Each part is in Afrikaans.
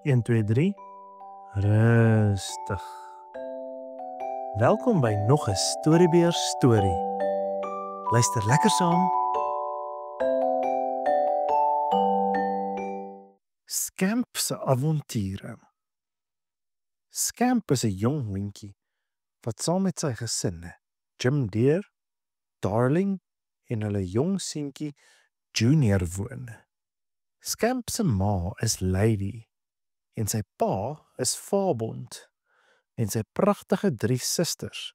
1, 2, 3. Rustig. Welkom by nog 'n Storiebeer storie. Luister lekker saam. Scamp se avonture. Scamp is 'n jong hondjie wat saam met sy gesin, Jim Deer, Darling en hulle jong seentjie Junior woon. Scamp se ma is Lady en sy pa is Fabond en sy pragtige 3 susters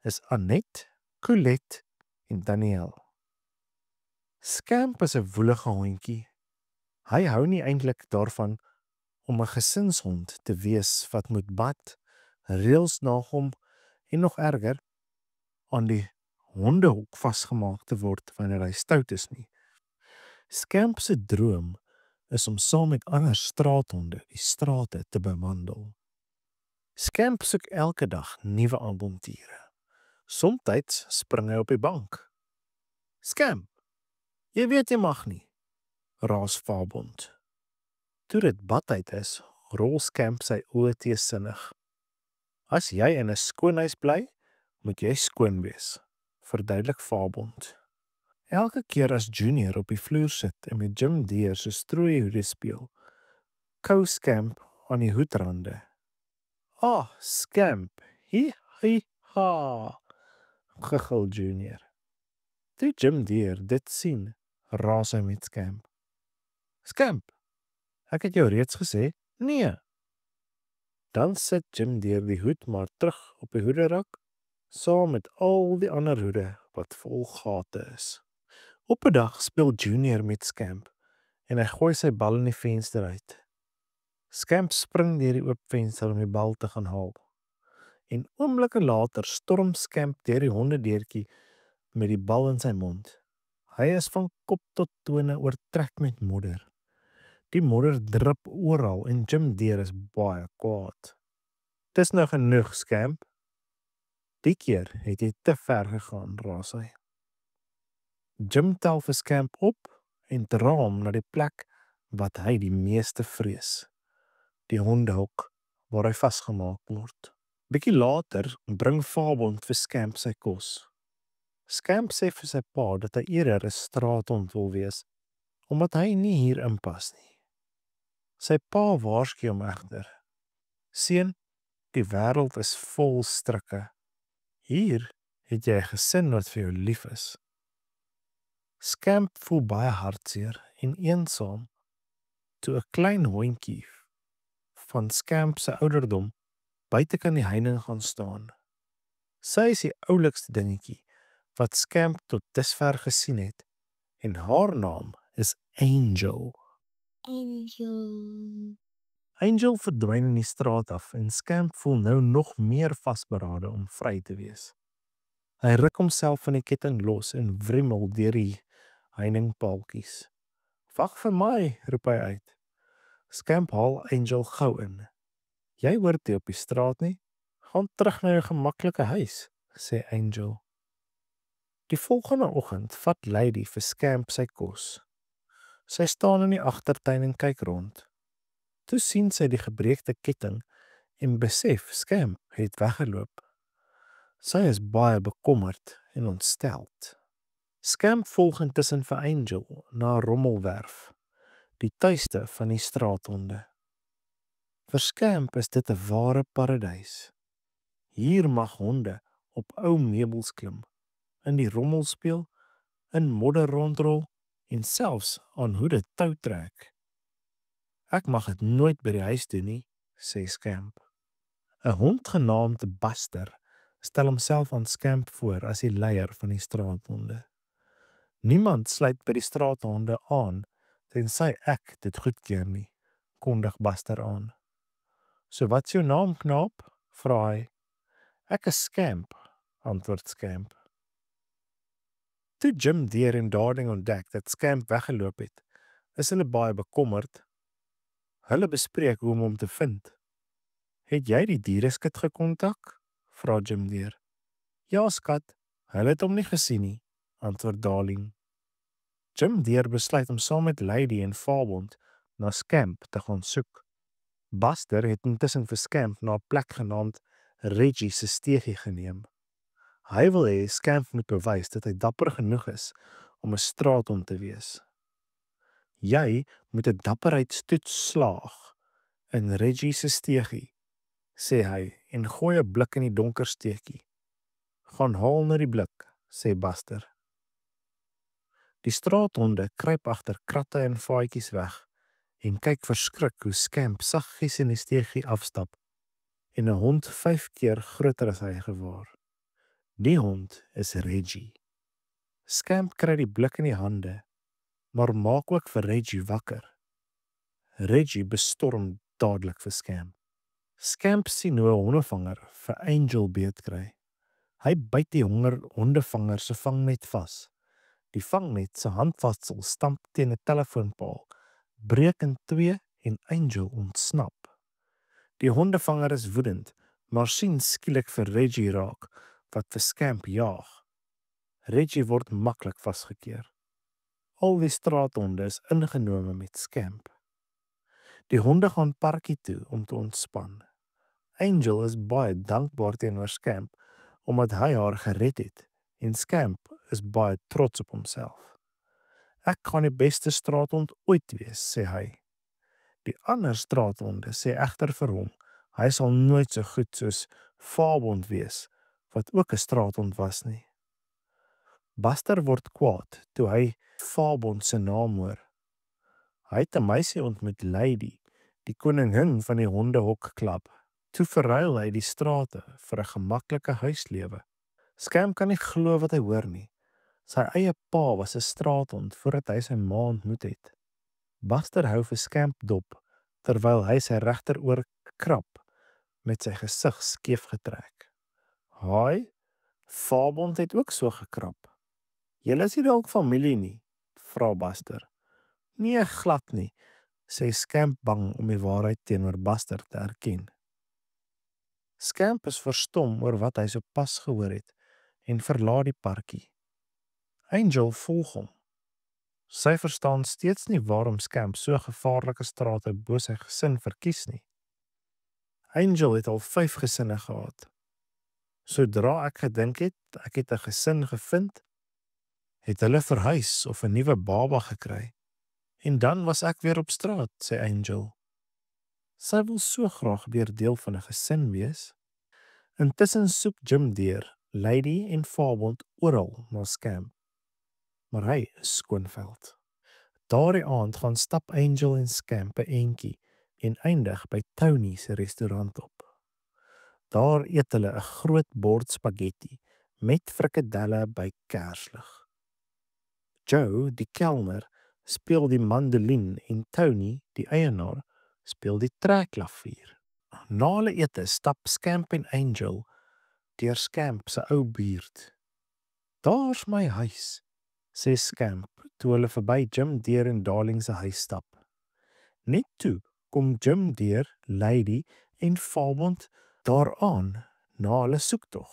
is Annette, Colette en Danielle. Scamp is 'n woelige hondjie. Hy hou nie eintlik daarvan om 'n gesinshond te wees wat moet bad, reëls nakom en nog erger, aan die hondehok vasgemaak te word wanneer hy stout is nie. Scamp se droom is om saam met ander straathonde die strate te bewandel. Scamp soek elke dag nuwe avonture. Somtyds spring hy op die bank. Scamp, jy weet jy mag nie, raas Fabond. Toe dit badtyd is, rol Scamp sy oë teesinnig. As jy in 'n skoonhuis bly, moet jy skoon wees, verduidelik Fabond. Elke keer as Junior op die vloer sit en met Jim Deer se strooihoede speel, kou Scamp aan die hoedrando. "Ah, Scamp, ha, giggel Junior. Toe Jim Deer dit sien, raas hy met Scamp. "Scamp, ek het jou reeds gesê, nee." Dan sit Jim Deer die hoed maar terug op die hoederak, saam met al die ander hoede wat vol gate is. Op 'n dag speel Junior met Scamp en hy gooi sy bal in die venster uit. Scamp spring deur die oop venster om die bal te gaan haal. En oomblikke later storm Scamp deur die hondedeurtjie met die bal in sy mond. Hy is van kop tot tone oortrek met modder. Die modder drup oral en Jim Deer is baie kwaad. "Dis nou genoeg, Scamp. Die keer het jy te ver gegaan," raas hy. Jim tel vir Scamp op en dra hom na die plek wat hy die meeste vrees. Die hondehok waar hy vasgemaak word. Bietjie later bring Fabond vir Scamp sy kos. Scamp sê vir sy pa dat hy eerder 'n straathond wil wees, omdat hy nie hier inpas nie. Sy pa waarsku hom egter. "Seun, die wêreld is vol strikke. Hier het jy 'n gesin wat vir jou lief is." Scamp voel baie hartseer en eensaam toe 'n klein hondjie van Scamp se ouderdom buitekant die heining gaan staan. Sy is die oulikste dingetjie wat Scamp tot dusver gesien het en haar naam is Angel. Angel verdwyn in die straat af en Scamp voel nou nog meer vasberade om vry te wees. Hy ruk homself van die ketting los en wrimmel deur die heiningpaaltjies. "Wag vir my," roep hy uit. Scamp haal Angel gou in. "Jy hoort nie op die straat nie. Gaan terug na jou gemaklike huis," sê Angel. Die volgende oggend vat Lady vir Scamp sy kos. Sy staan in die agtertuin en kyk rond. Toe sien sy die gebreekte ketting en besef Scamp het weggeloop. Sy is baie bekommerd en ontsteld. Scamp volg intussen vir Angel na 'n rommelwerf, die tuiste van die straathonde. Vir Scamp is dit 'n ware paradys. Hier mag honde op ou meubels klim, in die rommel speel, in modder rondrol en selfs aan hoede tou trek. "Ek mag dit nooit by die huis doen nie," sê Scamp. 'n Hond genaamd Buster stel homself aan Scamp voor as die leier van die straathonde. "Niemand sluit by die straathonde aan tensy ek dit goedkeur nie," kondig Buster aan. "So wat's jou naam, knaap?" vra hy. "Ek is Scamp," antwoord Scamp. Toe Jim Deer en Darling ontdek dat Scamp weggeloop het, is hulle baie bekommerd. Hulle bespreek hoe om hom te vind. "Het jy die diereskit gekontak?" vra Jim Deer. "Ja, skat, hulle het hom nie gesien nie," antwoord Darling. Jim Deer besluit om saam met Lady en Fabond na Scamp te gaan soek. Buster het intussen vir Scamp na 'n plek genaamd Reggie se steegie geneem. Hy wil hê Scamp moet bewys dat hy dapper genoeg is om 'n straathond te wees. Jy moet 'n dapperheidstoets slaag in Reggie se steegie, sê hy en gooi 'n blik in die donker steekie. Gaan haal na die blik, sê Buster. Die straathonde kruip agter kratte en vaatjies weg en kyk verskrik hoe Scamp saggies in die steegie afstap en 'n hond 5 keer groter as hy gewaar. Die hond is Reggie. Scamp kry die blik in die hande, maar maak ook vir Reggie wakker. Reggie bestorm dadelik vir Scamp. Scamp sien hoe 'n hondevanger vir Angel beet kry. Hy byt die hondevanger se vangnet vas. Die vangnet se handvatsel stamp teen 'n telefoonpaal, breek in 2 en Angel ontsnap. Die hondevanger is woedend, maar sien skielik vir Reggie raak, wat vir Scamp jaag. Reggie word maklik vasgekeer. Al die straathonde is ingenome met Scamp. Die honde gaan parkie toe om te ontspan. Angel is baie dankbaar teenoor Scamp, omdat hy haar gered het, en Scamp is baie trots op homself. Ek gaan die beste straathond ooit wees, sê hy. Die ander straathonde sê egter vir hom, hy sal nooit so goed soos Fabond wees, wat ook 'n straathond was nie. Buster word kwaad toe hy Fabond se naam hoor. Hy het 'n meisie ontmoet, Lady, die koningin van die hondehokklub. Toe verruil hy die strate vir 'n gemaklike huislewe. Scamp kan nie glo wat hy hoor nie. Sy eie pa was 'n straathond voordat hy sy ma ontmoet het. Buster hou vir Scamp dop, terwyl hy sy regteroor krap met sy gesig skeef getrek. Haai, Fabond het ook so gekrap. Julle is nie dalk familie nie, vra Buster. Nee, glad nie, sê Scamp bang om die waarheid teenoor Buster te erken. Scamp is verstom oor wat hy sopas gehoor het en verlaat die parkie. Angel volg hom. Sy verstaan steeds nie waarom Scamp so gevaarlike strate bo sy gesin verkies nie. Angel het al 5 gesinne gehad. Sodra ek gedink het, ek het 'n gesin gevind, het hulle verhuis of 'n nuwe baba gekry. En dan was ek weer op straat, sê Angel. Sy wil so graag weer deel van 'n gesin wees. Intussen soek Jim Deer, Lady en Fabond oral na Scamp. Maar hy is skoonveld. Daardie aand gaan stap Angel en Scamp 'n entjie en eindig by Tony se restaurant op. Daar eet hulle 'n groot bord spaghetti met frikadelle by kerslig. Joe, die kelner, speel die mandolien en Tony, die eienaar, speel die trekklavier. Na hulle ete stap Scamp en Angel deur Scamp se ou buurt. Daar's my huis, sê Scamp toe hulle verby Jim Deer en Darling se huis stap. Net toe kom Jim Deer, Lady en Fabond daaraan na hulle soektog.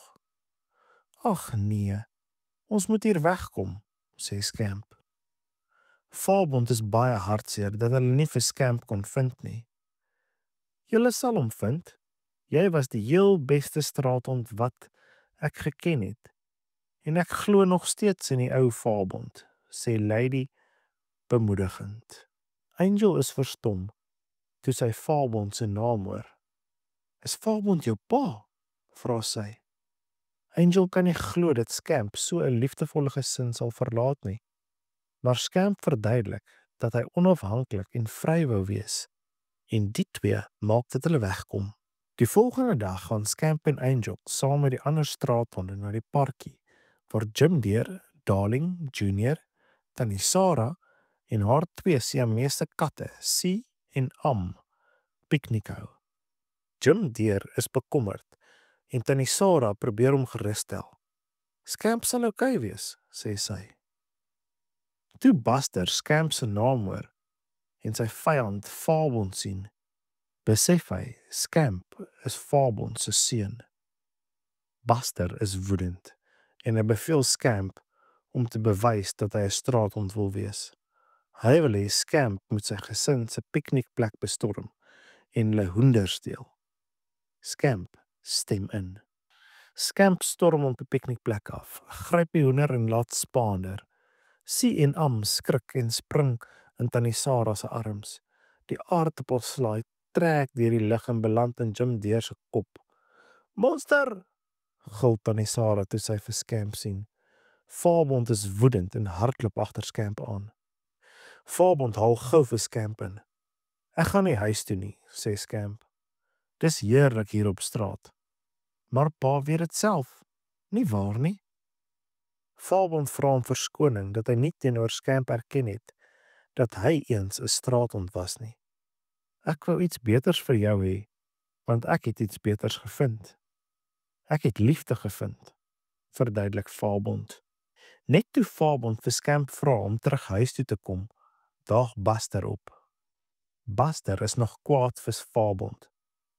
Ag nee, ons moet hier wegkom, sê Scamp. Fabond is baie hartseer dat hulle nie vir Scamp kon vind nie. Julle sal hom vind. Jy was die heel beste straathond wat ek geken het. En ek glo nog steeds in die ou Fabond, sê Lady bemoedigend. Angel is verstom toe sy Fabond se naam hoor. Is Fabond jou pa? Vra sy. Angel kan nie glo dat Scamp so 'n liefdevolle gesin sal verlaat nie. Maar Scamp verduidelik dat hy onafhanklik en vry wou wees. En die twee maak dat hulle wegkom. Die volgende dag gaan Scamp en Angel saam met die ander straathonde na die parkie, waar Jim Deer, Darling Jr., Tannie Sarah en haar 2 Siamese katte, C en Am, piknik hou. Jim Deer is bekommerd en Tannie Sarah probeer hom gerusstel. Scamp sal oukei wees, sê sy. Toe Buster Scamp se naam hoor en sy vyand Fabond sien, besef hy Scamp is Fabond se seun. Buster is woedend en hy beveel Scamp om te bewys dat hy 'n straathond wil wees. Hy wil hê Scamp moet sy gesin se piknikplek bestorm en hulle hoender steel. Scamp stem in. Scamp storm op die piknikplek af, gryp die hoender en laat spaander. Sie en Am skrik en spring in Tannie Sarah se arms. Die aardappelslaai trek deur die lug en beland in Jim Deere se kop. "Monster!" gil Tannie Sarah toe sy vir Scamp sien. Fabond is woedend en hardloop agter Scamp aan. Fabond haal gou vir Scamp in. "Ek gaan nie huis toe nie," sê Scamp. "Dis heerlik hier op straat." "Maar pa weet dit self, nie waar nie?" Fabond vra om verskoning dat hy nie teenoor Scamp erken het dat hy eens 'n straathond was nie. "Ek wou iets beters vir jou hê, want ek het iets beters gevind. Ek het liefde gevind," verduidelik Fabond. Net toe Fabond vir Scamp vra om terug huis toe te kom, daag Buster op. Buster is nog kwaad vir Fabond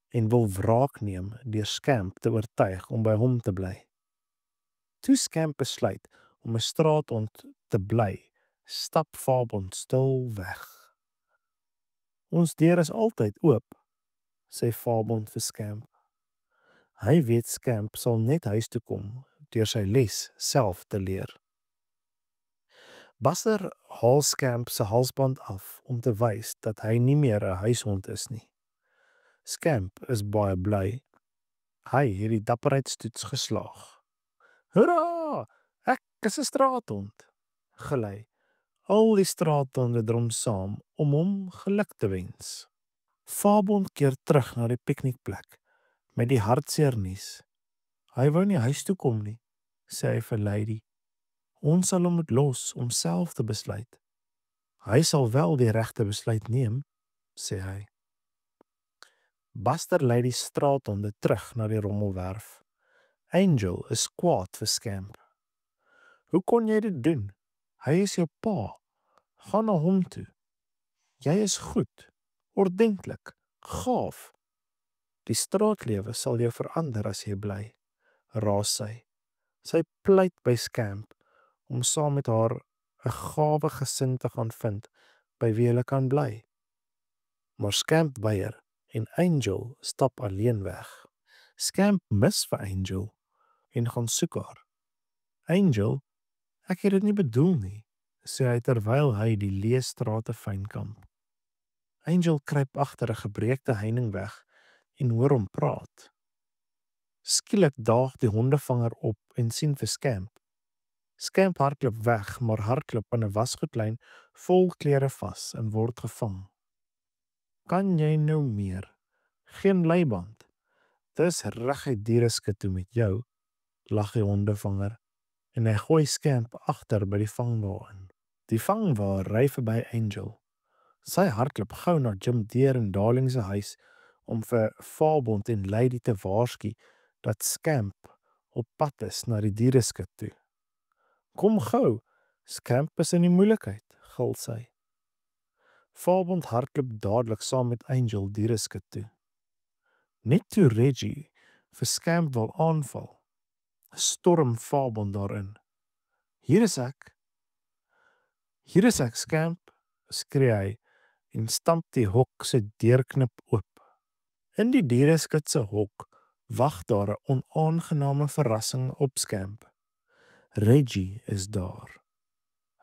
en wil wraak neem deur Scamp te oortuig om by hom te bly. Toe Scamp besluit om 'n straathond te bly, stap Fabond stil weg. "Ons deur is altyd oop," sê Fabond vir Scamp. Hy weet Scamp sal net huis toe kom deur sy les self te leer. Buster haal Scamp se halsband af om te wys dat hy nie meer 'n huishond is nie. Scamp is baie bly. Hy het die dapperheidstoets geslaag. "Hoera! Ek is 'n straathond," gil hy. Al die straathonde drom saam om hom geluk te wens. Fabond keer terug na die piknikplek met die hartseer nuus. "Hy wou nie huis toe kom nie," sê hy vir Lady. "Ons sal hom moet los om self te besluit." "Hy sal wel die regte besluit neem," sê hy. Buster lei die straathonde terug na die rommelwerf. Angel is kwaad vir Scamp. "Hoe kon jy dit doen? Hy is jou pa. Gaan na hom toe. Jy is goed, ordentlik, gaaf. Die straatlewe sal jou verander as jy bly," raas sy. Sy pleit by Scamp om saam met haar 'n gawe gesin te gaan vind by wie hulle kan bly. Maar Scamp weier en Angel stap alleen weg. Scamp mis vir Angel en gaan soek haar. "Angel, ek het dit nie bedoel nie," sê hy terwyl hy die leë strate fynkamp. Angel kruip agter 'n gebreekte heining weg en hoor hom praat. Skielik daag die hondevanger op en sien vir Scamp. Scamp hardloop weg, maar hardloop aan 'n wasgoedlyn vol klere vas en word gevang. "Kan jy nou meer? Geen leiband. Dis reguit diereskit toe met jou," lag die hondevanger en hy gooi Scamp agter by die vangwa in. Die vangwa ry verby Angel. Sy hardloop gou na Jim Deere en Darling se huis om vir Fabond en Lady te waarsku dat Scamp op pad is na die diereskit toe. "Kom gou, Scamp is in die moeilikheid," gil sy. Fabond hardloop dadelik saam met Angel diereskit toe. Net toe Reggie vir Scamp wil aanval, storm Fabond daarin. Hier is ek, Scamp," skree hy en stamp die hok se deurknip oop. In die diereskit se hok wag daar 'n onaangename verrassing op Scamp. Reggie is daar.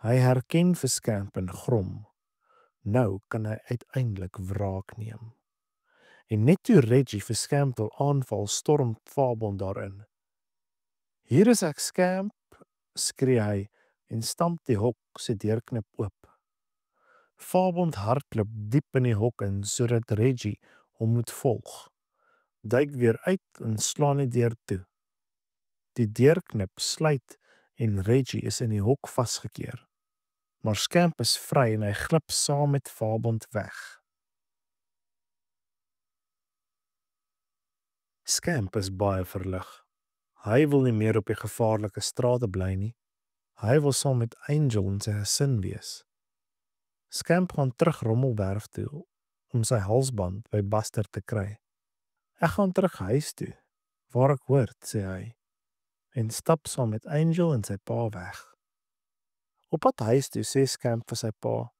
Hy herken vir Scamp en grom. Nou kan hy uiteindelik wraak neem. En net toe Reggie vir Scamp wil aanval, storm Fabond daarin. Hier is ek, Scamp, skree hy en stamp die hok se deurknip oop. Fabond hardloop diep in die hok in sodat Reggie hom moet volg. Duik weer uit en slaan die deur toe. Die deurknip sluit en Reggie is in die hok vasgekeer. Maar Scamp is vry en hy glip saam met Fabond weg. Scamp is baie verlig. Hy wil nie meer op die gevaarlike strate bly nie. Hy wil saam met Angel en sy gesin wees. Scamp gaan terug rommelwerf toe om sy halsband by Buster te kry. "Ek gaan terug huis toe, waar ek hoort," sê hy, en stap saam met Angel en sy pa weg. Op pad huis toe sê Scamp vir sy pa,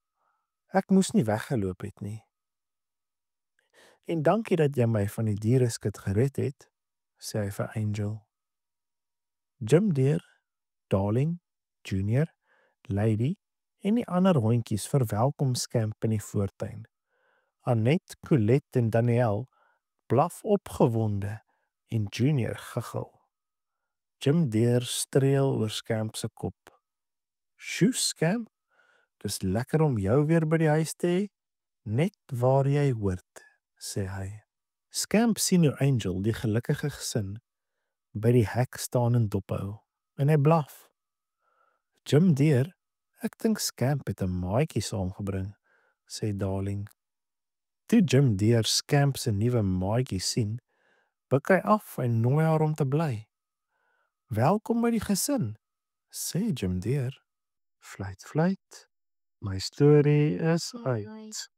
"Ek moes nie weggeloop het nie." En dankie dat jy my van die diereskit gered het, sê hy vir Angel. Jim Deer, Darling, Junior, Lady en die ander hondjies verwelkom Scamp in die voortuin. Annette, Colette en Danielle blaf opgewonde en Junior giggel. Jim Deer streel oor Scamp se kop. "Sjoe, Scamp, dis lekker om jou weer by die huis te hê, net waar jy hoort," sê hy. Scamp sien hoe Angel, die gelukkige gesin, by die hek staan en dophou, en hy blaf. "Jim Deer, ek dink Scamp het 'n maatjie saamgebring," sê Darling. Toe Jim Deer Scamp se nuwe maatjie sien, buig hy af en nooi haar om te bly. "Welkom by die gesin," sê Jim Deer. Fluit, fluit. My storie is uit.